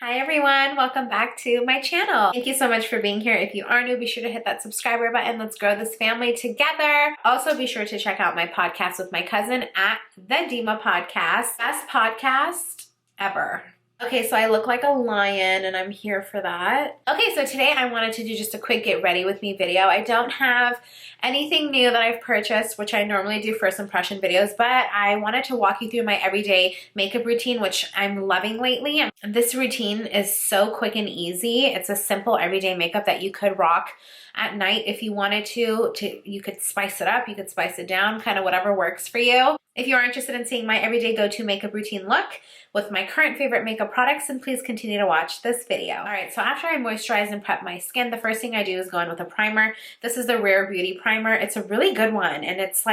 Hi everyone, welcome back to my channel. Thank you so much for being here. If you are new, be sure to hit that subscriber button. Let's grow this family together. Also, be sure to check out my podcast with my cousin at the Dima Podcast. Best podcast ever. Okay, so I look like a lion and I'm here for that. Okay, so today I wanted to do just a quick get ready with me video. I don't have anything new that I've purchased, which I normally do first impression videos, but I wanted to walk you through my everyday makeup routine, which I'm loving lately. This routine is so quick and easy. It's a simple everyday makeup that you could rock at night if you wanted to. You could spice it up, you could spice it down, kind of whatever works for you. If you are interested in seeing my everyday go-to makeup routine look with my current favorite makeup products, then please continue to watch this video. All right, so after I moisturize and prep my skin, the first thing I do is go in with a primer. This is the Rare Beauty primer. It's a really good one, and it's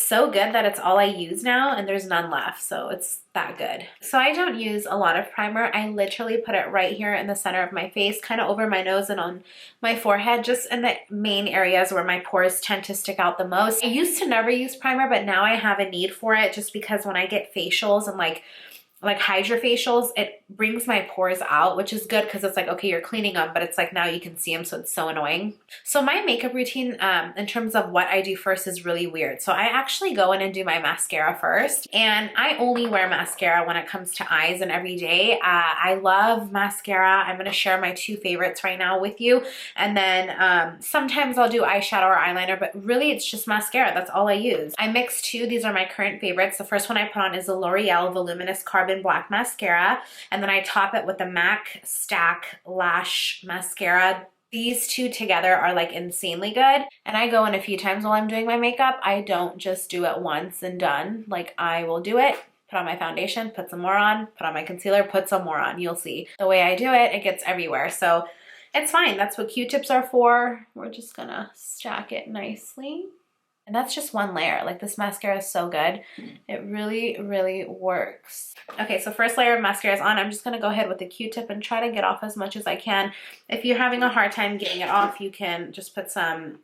so good that it's all I use now and there's none left, so it's that good. So I don't use a lot of primer. I literally put it right here in the center of my face, kind of over my nose and on my forehead, just in the main areas where my pores tend to stick out the most. I used to never use primer, but now I have a need for it just because when I get facials and like hydrofacials, it brings my pores out, which is good because it's like, okay, you're cleaning them, but it's like now you can see them, so it's so annoying. So my makeup routine in terms of what I do first is really weird. So I actually go in and do my mascara first, and I only wear mascara when it comes to eyes and every day. I love mascara. I'm going to share my two favorites right now with you, and then sometimes I'll do eyeshadow or eyeliner, but really it's just mascara. That's all I use. I mix two. These are my current favorites. The first one I put on is the L'Oreal Voluminous Black Mascara, and then I top it with the MAC Stack Lash Mascara. These two together are like insanely good, and I go in a few times while I'm doing my makeup. I don't just do it once and done. Like, I will do it, put on my foundation, put some more on, put on my concealer, put some more on. You'll see the way I do it, it gets everywhere. So it's fine. That's what Q-tips are for. We're just gonna stack it nicely. And that's just one layer. Like, this mascara is so good. It really, really works. Okay, so first layer of mascara is on. I'm just gonna go ahead with the Q-tip and try to get off as much as I can. If you're having a hard time getting it off, you can just put some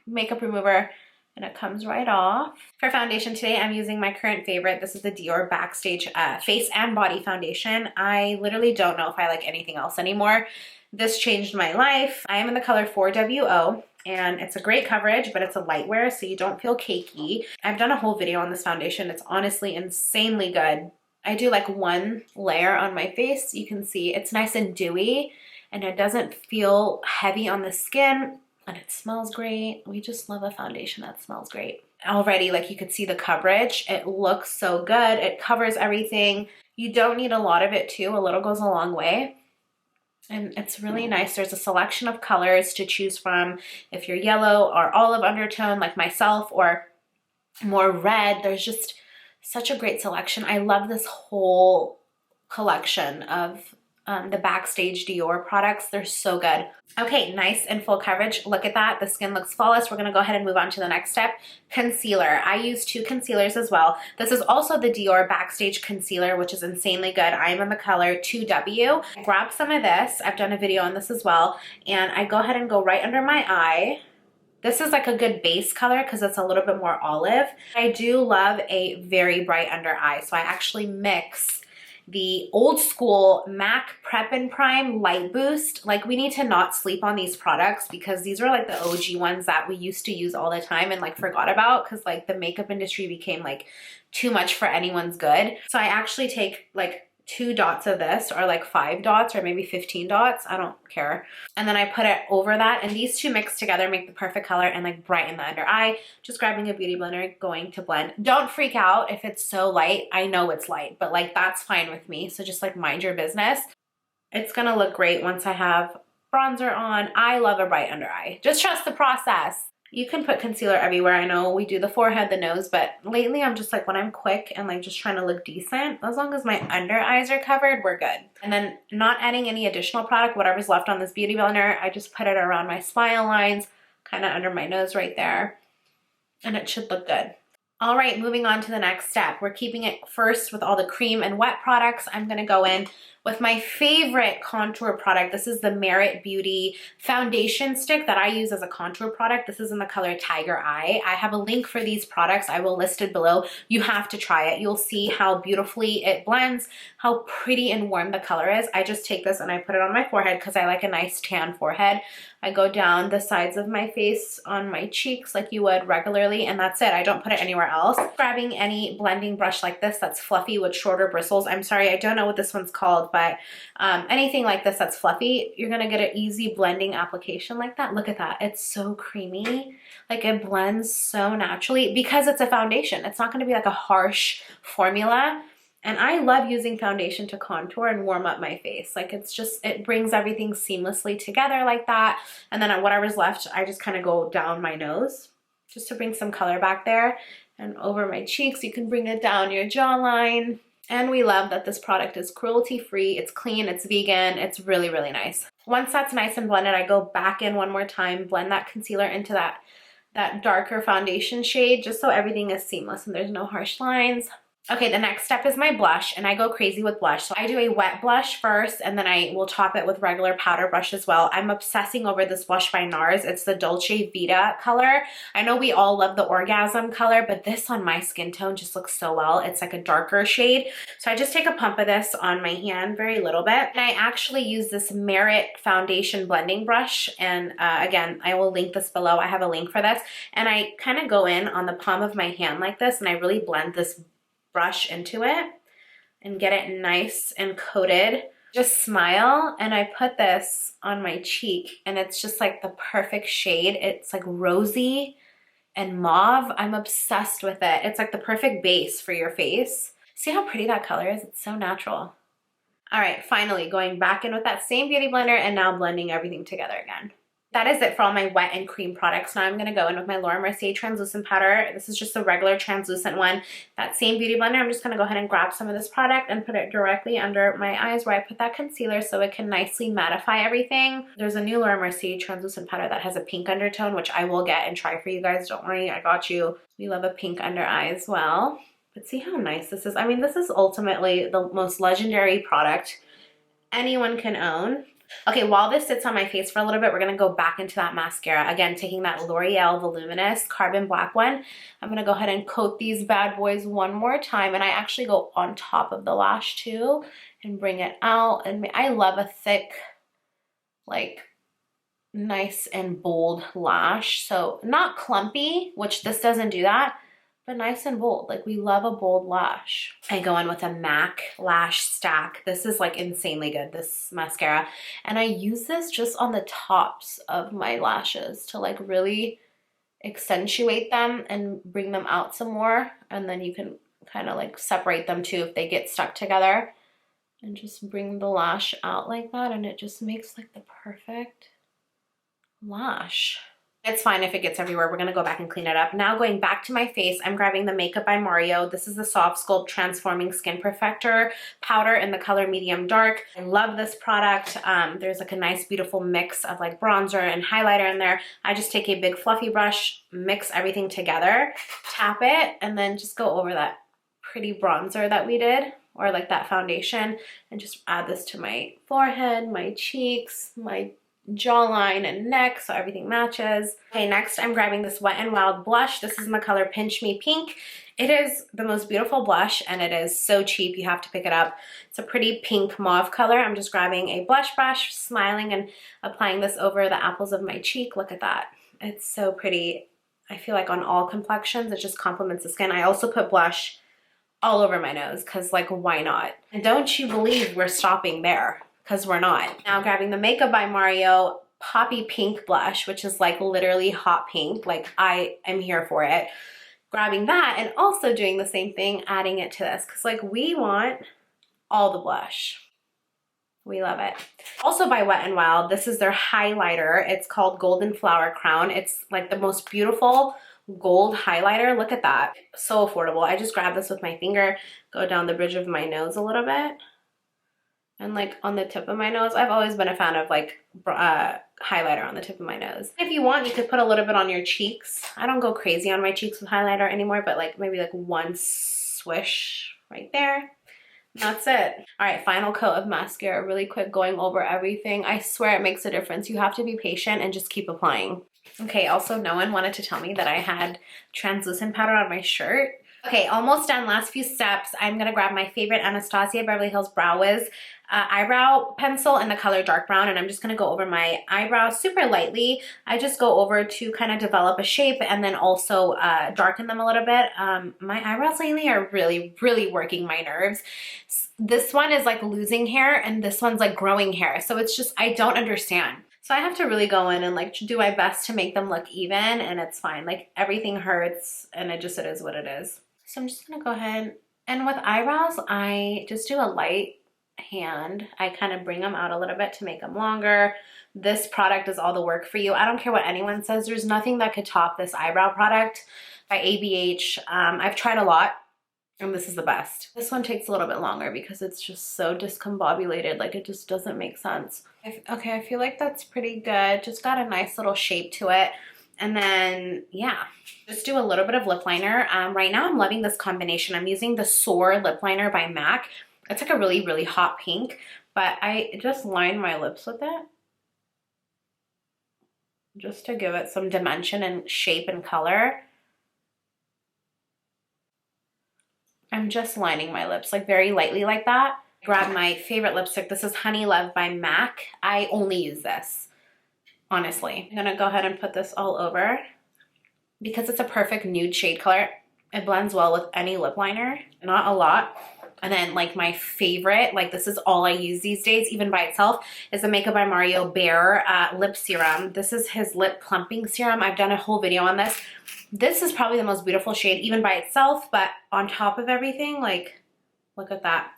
makeup remover and it comes right off. For foundation today, I'm using my current favorite. This is the Dior Backstage Face and Body Foundation. I literally don't know if I like anything else anymore. This changed my life. I am in the color 4WO. And it's a great coverage, but it's a light wear, so you don't feel cakey. I've done a whole video on this foundation. It's honestly insanely good. I do like one layer on my face. You can see it's nice and dewy, and it doesn't feel heavy on the skin, and it smells great. We just love a foundation that smells great. Already, like, you could see the coverage. It looks so good. It covers everything. You don't need a lot of it too. A little goes a long way. And it's really nice. There's a selection of colors to choose from. If you're yellow or olive undertone like myself, or more red, there's just such a great selection. I love this whole collection of the Backstage Dior products. They're so good. Okay, nice and full coverage. Look at that. The skin looks flawless. We're going to go ahead and move on to the next step. Concealer. I use two concealers as well. This is also the Dior Backstage Concealer, which is insanely good. I am in the color 2W. Grab some of this. I've done a video on this as well. And I go ahead and go right under my eye. This is like a good base color because it's a little bit more olive. I do love a very bright under eye, so I actually mix the old school MAC Prep and Prime Light Boost. Like, we need to not sleep on these products because these are like the OG ones that we used to use all the time and like forgot about because like the makeup industry became like too much for anyone's good. So I actually take like 2 dots of this, or like 5 dots, or maybe 15 dots. I don't care. And then I put it over that, and these two mixed together make the perfect color and like brighten the under eye. Just grabbing a beauty blender, going to blend. Don't freak out if it's so light. I know it's light, but like that's fine with me. So just like mind your business. It's gonna look great once I have bronzer on. I love a bright under eye. Just trust the process. You can put concealer everywhere. I know we do the forehead, the nose, but lately I'm just like, when I'm quick and like just trying to look decent, as long as my under eyes are covered, we're good. And then not adding any additional product, whatever's left on this beauty blender, I just put it around my smile lines, kind of under my nose right there, and it should look good. All right, moving on to the next step. We're keeping it first with all the cream and wet products. I'm gonna go in with my favorite contour product. This is the Merit Beauty foundation stick that I use as a contour product. This is in the color Tiger Eye. I have a link for these products. I will list it below. You have to try it. You'll see how beautifully it blends, how pretty and warm the color is. I just take this and I put it on my forehead because I like a nice tan forehead. I go down the sides of my face on my cheeks like you would regularly, and that's it. I don't put it anywhere else. Grabbing any blending brush like this that's fluffy with shorter bristles. I'm sorry, I don't know what this one's called, but anything like this that's fluffy, you're gonna get an easy blending application like that. Look at that, it's so creamy. Like it blends so naturally because it's a foundation. It's not gonna be like a harsh formula. And I love using foundation to contour and warm up my face. Like it's just, it brings everything seamlessly together like that. And then whatever's left, I just kind of go down my nose just to bring some color back there. And over my cheeks, you can bring it down your jawline. And we love that this product is cruelty-free, it's clean, it's vegan, it's really, really nice. Once that's nice and blended, I go back in one more time, blend that concealer into that darker foundation shade, just so everything is seamless and there's no harsh lines. Okay, the next step is my blush, and I go crazy with blush. So I do a wet blush first, and then I will top it with regular powder brush as well. I'm obsessing over this blush by NARS. It's the Dolce Vida color. I know we all love the Orgasm color, but this on my skin tone just looks so well. It's like a darker shade. So I just take a pump of this on my hand, very little bit. And I actually use this Merit foundation blending brush. And again, I will link this below. I have a link for this. And I kind of go in on the palm of my hand like this, and I really blend this brush into it and get it nice and coated. Just smile, and I put this on my cheek, and it's just like the perfect shade. It's like rosy and mauve. I'm obsessed with it. It's like the perfect base for your face. See how pretty that color is? It's so natural. All right, finally going back in with that same beauty blender and now blending everything together again. That is it for all my wet and cream products. Now I'm going to go in with my Laura Mercier translucent powder. This is just a regular translucent one. That same beauty blender, I'm just going to go ahead and grab some of this product and put it directly under my eyes where I put that concealer so it can nicely mattify everything. There's a new Laura Mercier translucent powder that has a pink undertone, which I will get and try for you guys. Don't worry, I got you. We love a pink under eye as well. But see how nice this is. I mean, this is ultimately the most legendary product anyone can own. Okay, while this sits on my face for a little bit, we're going to go back into that mascara. Again, taking that L'Oreal Voluminous Carbon Black one. I'm going to go ahead and coat these bad boys one more time. And I actually go on top of the lash too and bring it out. And I love a thick, like, nice and bold lash. So not clumpy, which this doesn't do that, but nice and bold. Like, we love a bold lash. I go in with a MAC Lash Stack. This is like insanely good, this mascara. And I use this just on the tops of my lashes to like really accentuate them and bring them out some more. And then you can kind of like separate them too if they get stuck together. And just bring the lash out like that, and it just makes like the perfect lash. It's fine if it gets everywhere. We're going to go back and clean it up. Now going back to my face, I'm grabbing the Makeup by Mario. This is the Softsculpt Transforming Skin Perfector powder in the color medium dark. I love this product. There's like a nice beautiful mix of like bronzer and highlighter in there. I just take a big fluffy brush, mix everything together, tap it, and then just go over that pretty bronzer that we did, or like that foundation, and just add this to my forehead, my cheeks, my jawline and neck so everything matches. Okay, next I'm grabbing this Wet n Wild blush. This is in the color Pinch Me Pink. It is the most beautiful blush, and it is so cheap. You have to pick it up. It's a pretty pink mauve color. I'm just grabbing a blush brush, smiling and applying this over the apples of my cheek. Look at that. It's so pretty. I feel like on all complexions, it just complements the skin. I also put blush all over my nose because, like, why not? And don't you believe we're stopping there, because we're not. Now grabbing the Makeup by Mario Poppy Pink blush, which is like literally hot pink. Like, I am here for it. Grabbing that and also doing the same thing, adding it to this, because like we want all the blush. We love it. Also by Wet n Wild, this is their highlighter. It's called Golden Flower Crown. It's like the most beautiful gold highlighter. Look at that. So affordable. I just grab this with my finger, go down the bridge of my nose a little bit, and like on the tip of my nose. I've always been a fan of like highlighter on the tip of my nose. If you want, you could put a little bit on your cheeks. I don't go crazy on my cheeks with highlighter anymore, but like maybe like one swish right there. That's it. All right, final coat of mascara, really quick, going over everything. I swear it makes a difference. You have to be patient and just keep applying. Okay, also no one wanted to tell me that I had translucent powder on my shirt. Okay, almost done. Last few steps. I'm gonna grab my favorite Anastasia Beverly Hills Brow Wiz eyebrow pencil in the color dark brown, and I'm just gonna go over my eyebrows super lightly. I just go over to kind of develop a shape and then also darken them a little bit. My eyebrows lately are really, really working my nerves. This one is like losing hair and this one's like growing hair. So it's just, I don't understand. So I have to really go in and like do my best to make them look even, and it's fine. Like everything hurts and it is what it is. So I'm just gonna go ahead, and with eyebrows, I just do a light hand. I kind of bring them out a little bit to make them longer. This product does all the work for you. I don't care what anyone says. There's nothing that could top this eyebrow product by ABH. I've tried a lot and this is the best. This one takes a little bit longer because it's just so discombobulated. Like it just doesn't make sense. Okay, I feel like that's pretty good. Just got a nice little shape to it. And then, yeah, just do a little bit of lip liner. Right now I'm loving this combination. I'm using the SOAR lip liner by MAC. It's like a really, really hot pink, but I just line my lips with it just to give it some dimension and shape and color. I'm just lining my lips like very lightly like that. Grab my favorite lipstick. This is Honey Love by MAC. I only use this, honestly. I'm gonna go ahead and put this all over because it's a perfect nude shade color. It blends well with any lip liner, not a lot. And then like my favorite, like this is all I use these days, even by itself, is the Makeup by Mario Bare Lip Serum. This is his lip plumping serum. I've done a whole video on this. This is probably the most beautiful shade, even by itself, but on top of everything, like, look at that.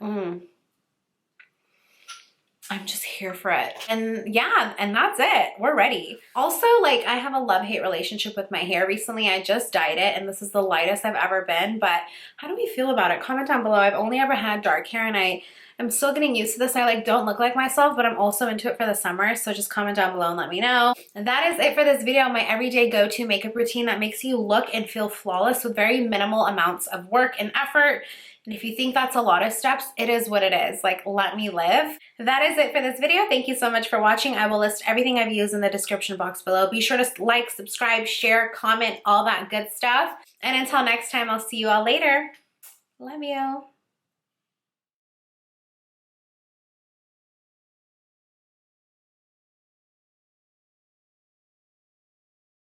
I'm just here for it. And yeah, and that's it. We're ready. Also, like I have a love-hate relationship with my hair recently. I just dyed it and this is the lightest I've ever been, but how do we feel about it? Comment down below. I've only ever had dark hair and I'm still getting used to this. I like don't look like myself, but I'm also into it for the summer. So just comment down below and let me know. And that is it for this video. My everyday go-to makeup routine that makes you look and feel flawless with very minimal amounts of work and effort. And if you think that's a lot of steps, it is what it is. Like, let me live. That is it for this video. Thank you so much for watching. I will list everything I've used in the description box below. Be sure to like, subscribe, share, comment, all that good stuff. And until next time, I'll see you all later. Love you.